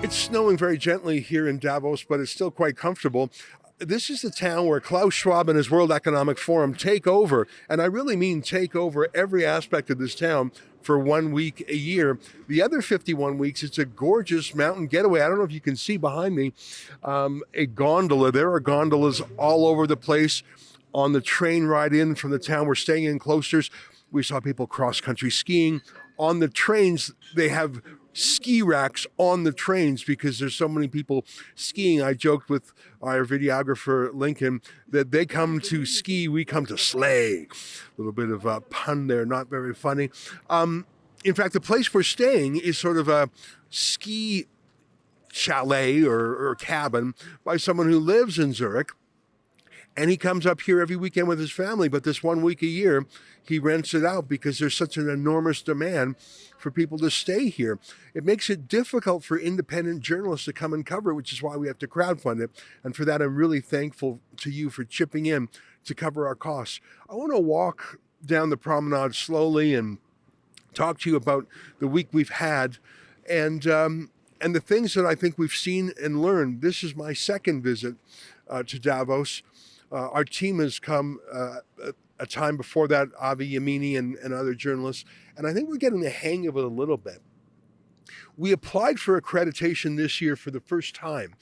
It's snowing very gently here in Davos, but it's still quite comfortable. This is the town where Klaus Schwab and his World Economic Forum take over, and I really mean take over every aspect of this town for 1 week a year. The other 51 weeks, it's a gorgeous mountain getaway. I don't know if you can see behind me a gondola. There are gondolas all over the place on the train ride in from the town. We're staying in cloisters. We saw people cross-country skiing. On the trains, they have ski racks on the trains because there's so many people skiing. I joked with our videographer, Lincoln, that they come to ski, we come to slay. A little bit of a pun there, not very funny. In fact, the place we're staying is sort of a ski chalet or cabin by someone who lives in Zurich. And he comes up here every weekend with his family, but this 1 week a year, he rents it out because there's such an enormous demand for people to stay here. It makes it difficult for independent journalists to come and cover it, which is why we have to crowdfund it. And for that, I'm really thankful to you for chipping in to cover our costs. I want to walk down the promenade slowly and talk to you about the week we've had and the things that I think we've seen and learned. This is my second visit to Davos. Our team has come a time before that, Avi Yamini and other journalists, and I think we're getting the hang of it a little bit. We applied for accreditation this year for the first time.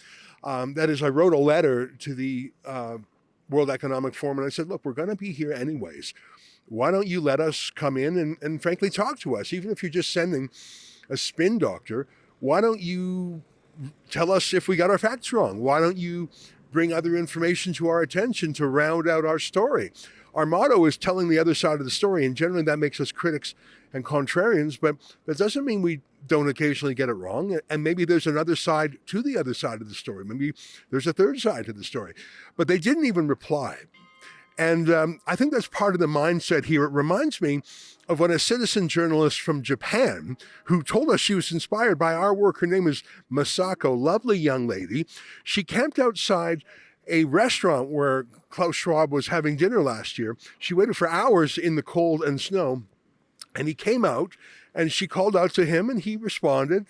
That is, I wrote a letter to the World Economic Forum, and I said, look, we're going to be here anyways. Why don't you let us come in and frankly talk to us? Even if you're just sending a spin doctor, why don't you tell us if we got our facts wrong? Why don't you bring other information to our attention to round out our story? Our motto is telling the other side of the story, and generally that makes us critics and contrarians, but that doesn't mean we don't occasionally get it wrong, and maybe there's another side to the other side of the story. Maybe there's a third side to the story. But they didn't even reply. And I think that's part of the mindset here. It reminds me of when a citizen journalist from Japan, who told us she was inspired by our work, her name is Masako, lovely young lady. She camped outside a restaurant where Klaus Schwab was having dinner last year. She waited for hours in the cold and snow, and he came out, and she called out to him, and he responded,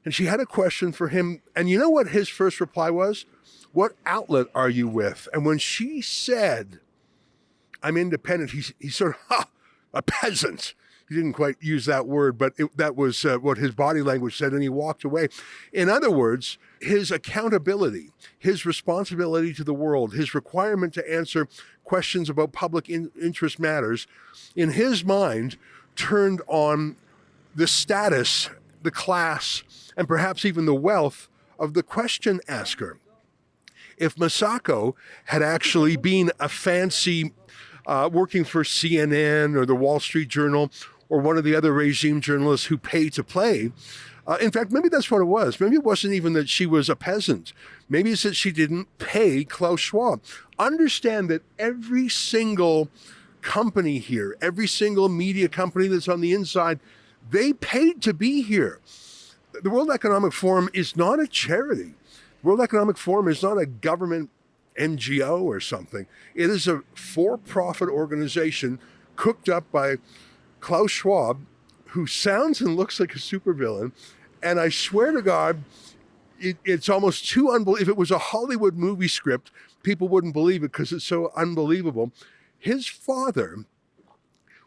and she had a question for him. And you know what his first reply was? What outlet are you with? And when she said, I'm independent, he sort of, a peasant. He didn't quite use that word, but that was what his body language said, and he walked away. In other words, his accountability, his responsibility to the world, his requirement to answer questions about public interest matters, in his mind, turned on the status, the class, and perhaps even the wealth of the question asker. If Masako had actually been a fancy working for CNN or the Wall Street Journal or one of the other regime journalists who pay to play. In fact, maybe that's what it was. Maybe it wasn't even that she was a peasant. Maybe it's that she didn't pay Klaus Schwab. Understand that every single company here, every single media company that's on the inside, they paid to be here. The World Economic Forum is not a charity. The World Economic Forum is not a government NGO or something. It is a for-profit organization cooked up by Klaus Schwab, who sounds and looks like a supervillain. And I swear to God, it's almost too unbelievable. If it was a Hollywood movie script, people wouldn't believe it because it's so unbelievable. His father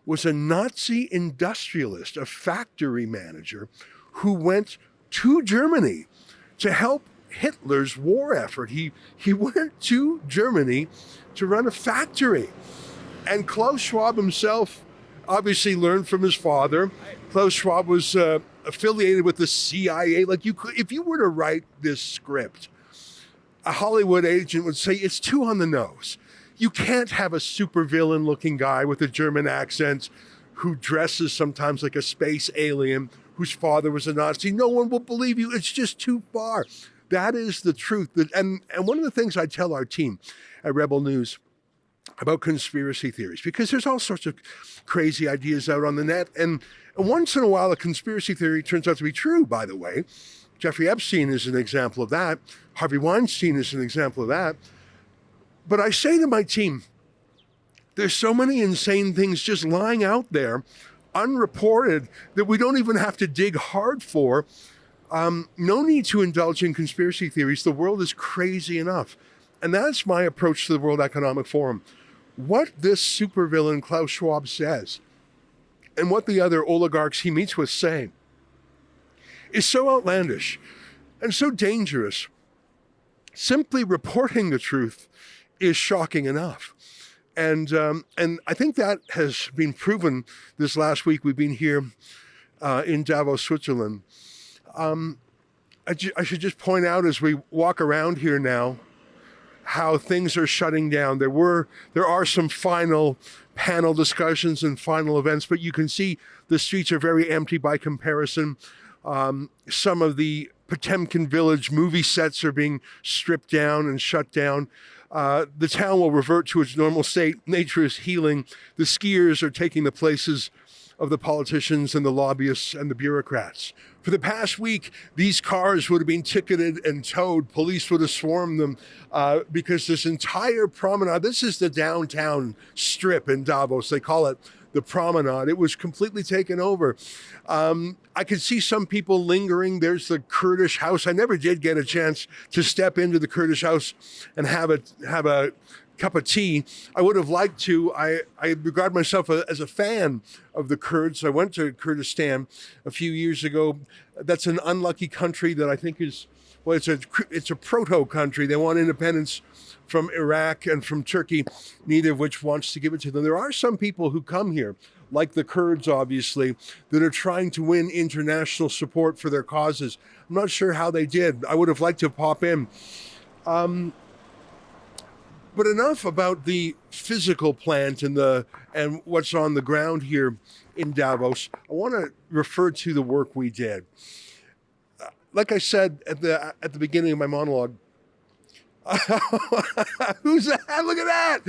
was a Nazi industrialist, a factory manager, who went to Germany to help Hitler's war effort. He went to Germany to run a factory. And Klaus Schwab himself obviously learned from his father. Klaus Schwab was affiliated with the CIA. If you were to write this script, a Hollywood agent would say it's too on the nose. You can't have a supervillain looking guy with a German accent who dresses sometimes like a space alien, whose father was a Nazi. No one will believe you. It's just too far. That is the truth. And one of the things I tell our team at Rebel News about conspiracy theories, because there's all sorts of crazy ideas out on the net. And once in a while, a conspiracy theory turns out to be true, by the way. Jeffrey Epstein is an example of that. Harvey Weinstein is an example of that. But I say to my team, there's so many insane things just lying out there, unreported, that we don't even have to dig hard for. No need to indulge in conspiracy theories. The world is crazy enough. And that's my approach to the World Economic Forum. What this supervillain Klaus Schwab says and what the other oligarchs he meets with say is so outlandish and so dangerous. Simply reporting the truth is shocking enough. And I think that has been proven this last week. We've been here in Davos, Switzerland. I should just point out as we walk around here now how things are shutting down. There are some final panel discussions and final events, but you can see the streets are very empty by comparison. Some of the Potemkin Village movie sets are being stripped down and shut down. The town will revert to its normal state. Nature is healing. The skiers are taking the places of the politicians and the lobbyists and the bureaucrats. For the past week, these cars would have been ticketed and towed. Police would have swarmed them because this entire promenade, this is the downtown strip in Davos. They call it the promenade. It was completely taken over. I could see some people lingering. There's the Kurdish house. I never did get a chance to step into the Kurdish house and have a cup of tea. I would have liked to. I regard myself as a fan of the Kurds. I went to Kurdistan a few years ago. That's an unlucky country that I think is, well, it's a proto country. They want independence from Iraq and from Turkey, neither of which wants to give it to them. There are some people who come here, like the Kurds, obviously, that are trying to win international support for their causes. I'm not sure how they did. I would have liked to pop in. But enough about the physical plant and what's on the ground here in Davos. I want to refer to the work we did. Like I said at the beginning of my monologue, who's that? Look at that!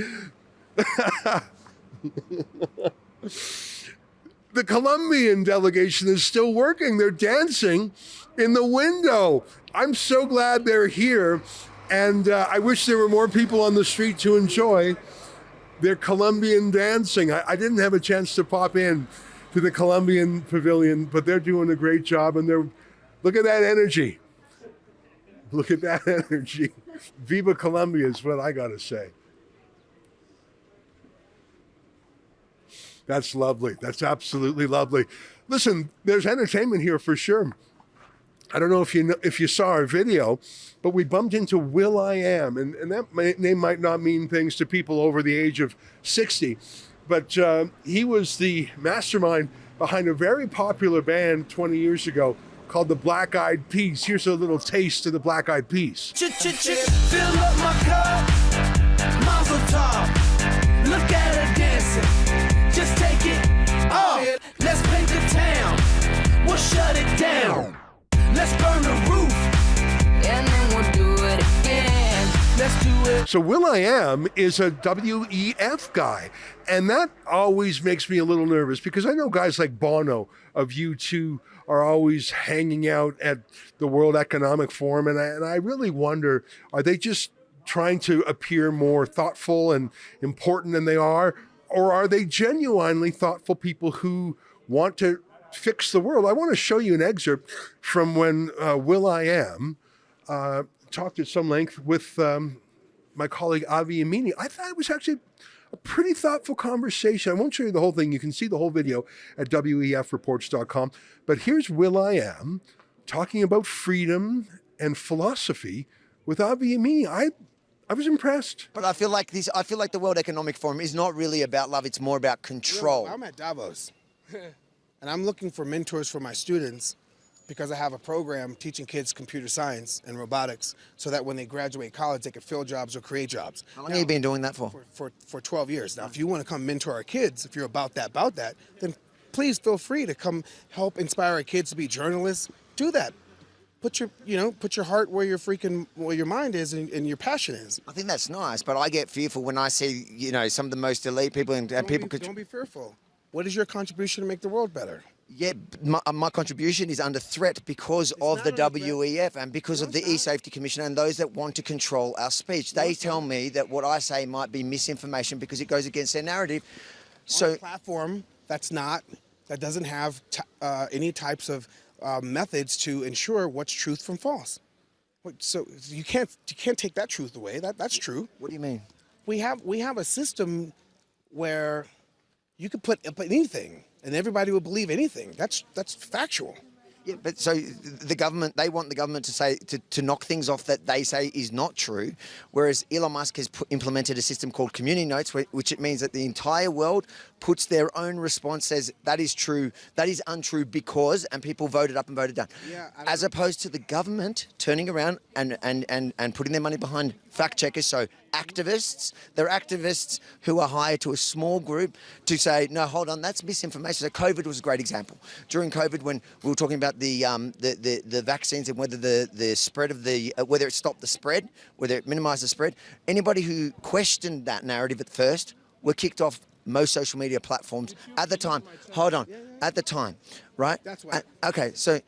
The Colombian delegation is still working. They're dancing in the window. I'm so glad they're here. And I wish there were more people on the street to enjoy their Colombian dancing. I didn't have a chance to pop in to the Colombian pavilion, but they're doing a great job. And look at that energy. Look at that energy. Viva Colombia is what I got to say. That's lovely. That's absolutely lovely. Listen, there's entertainment here for sure. I don't know if you saw our video, but we bumped into Will.i.am, and that name might not mean things to people over the age of 60, but he was the mastermind behind a very popular band 20 years ago called the Black Eyed Peas. Here's a little taste of the Black Eyed Peas. Fill up my cup, Mazel tov. Look at her dancing, just take it off. Let's paint the town, we'll shut it down. Let's burn the roof, and then we'll do it again. Let's do it. So Will.i.am is a WEF guy, and that always makes me a little nervous because I know guys like Bono of U2 are always hanging out at the World Economic Forum, and I really wonder, are they just trying to appear more thoughtful and important than they are, or are they genuinely thoughtful people who want to fix the world? I want to show you an excerpt from when Will.i.am talked at some length with my colleague Avi Yemini. I thought it was actually a pretty thoughtful conversation. I won't show you the whole thing. You can see the whole video at wefreports.com. But here's Will.i.am talking about freedom and philosophy with Avi Yemini. I was impressed. But I feel like the World Economic Forum is not really about love, it's more about control. I'm at Davos, and I'm looking for mentors for my students because I have a program teaching kids computer science and robotics so that when they graduate college, they can fill jobs or create jobs. How long have you been doing that for? For 12 years. Now, if you want to come mentor our kids, if you're about that, then please feel free to come help inspire our kids to be journalists. Do that. Put your heart where your mind is and your passion is. I think that's nice, but I get fearful when I see, some of the most elite people Don't be fearful. What is your contribution to make the world better? Yeah, my contribution is under threat because of the WEF and because of the E-Safety Commission and those that want to control our speech. They tell me that what I say might be misinformation because it goes against their narrative. So, on a platform that doesn't have any types of methods to ensure what's truth from false. So you can't take that truth away. That's true. What do you mean? We have a system where you could put up anything and everybody would believe anything. That's factual. Yeah, but so the government, they want the government to say to knock things off that they say is not true, whereas Elon Musk has implemented a system called community notes, which it means that the entire world puts their own response, says that is true, that is untrue because, and people voted up and voted down. Yeah, as opposed to the government turning around and putting their money behind fact checkers, so activists. They're activists who are hired to a small group to say, no, hold on, that's misinformation. So COVID was a great example. During COVID, when we were talking about the vaccines and whether the spread of whether it stopped the spread, whether it minimized the spread, anybody who questioned that narrative at first were kicked off most social media platforms at the time. Hold on, at the time, right? That's why. Okay, so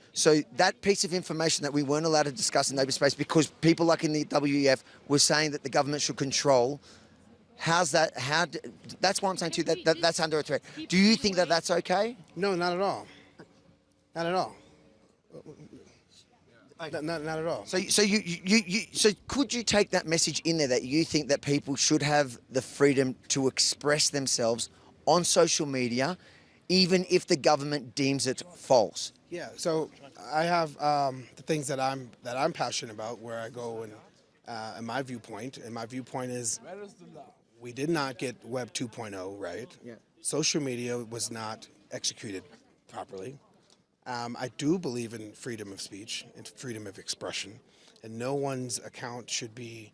that piece of information that we weren't allowed to discuss in open space because people like in the WEF were saying that the government should control. How's that? That's why I'm saying to you that's under a threat. Do you think that that's okay? No, not at all. Not at all. Not at all. So could you take that message in there that you think that people should have the freedom to express themselves on social media, even if the government deems it false? Yeah. So I have the things that I'm passionate about, where I go and my viewpoint, is we did not get Web 2.0 right. Yeah. Social media was not executed properly. I do believe in freedom of speech and freedom of expression, and no one's account should be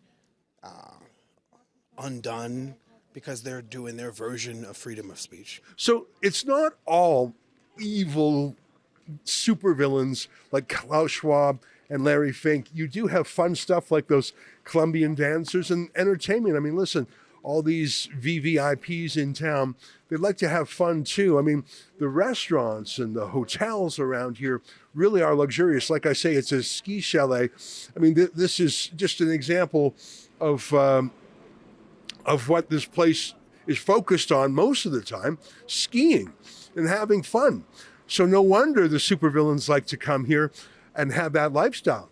undone because they're doing their version of freedom of speech. So it's not all evil supervillains like Klaus Schwab and Larry Fink. You do have fun stuff like those Colombian dancers and entertainment. I mean, listen, all these VVIPs in town, they'd like to have fun too. I mean, the restaurants and the hotels around here really are luxurious. Like I say, it's a ski chalet. I mean, this is just an example of what this place is focused on most of the time, skiing and having fun. So no wonder the supervillains like to come here and have that lifestyle.